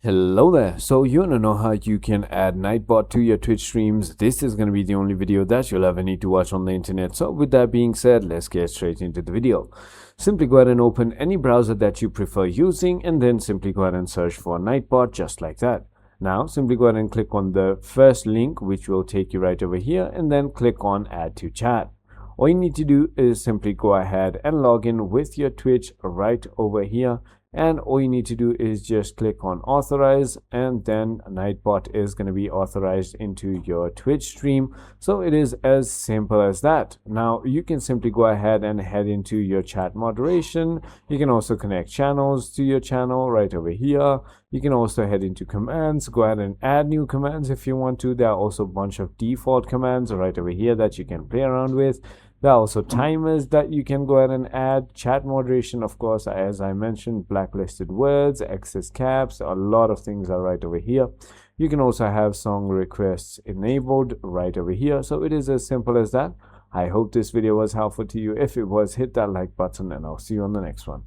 Hello there. So you want to know how you can add Nightbot to your Twitch streams? This is going to be the only video that you'll ever need to watch on the internet. So with that being said, let's get straight into the video. Simply go ahead and open any browser that you prefer using and then simply go ahead and search for Nightbot just like that. Now simply go ahead and click on the first link, which will take you right over here, and then click on add to chat. All you need to do is simply go ahead and log in with your Twitch right over here. And all you need to do is just click on authorize, and then Nightbot is going to be authorized into your Twitch stream. So it is as simple as that. Now you can simply go ahead and head into your chat moderation. You can also connect channels to your channel right over here. You can also head into commands, go ahead and add new commands if you want to. There are also a bunch of default commands right over here that you can play around with. There are also timers that you can go ahead and add. Chat moderation, of course, as I mentioned, blacklisted words, excess caps, a lot of things are right over here. You can also have song requests enabled right over here. So it is as simple as that. I hope this video was helpful to you. If it was, hit that like button and I'll see you on the next one.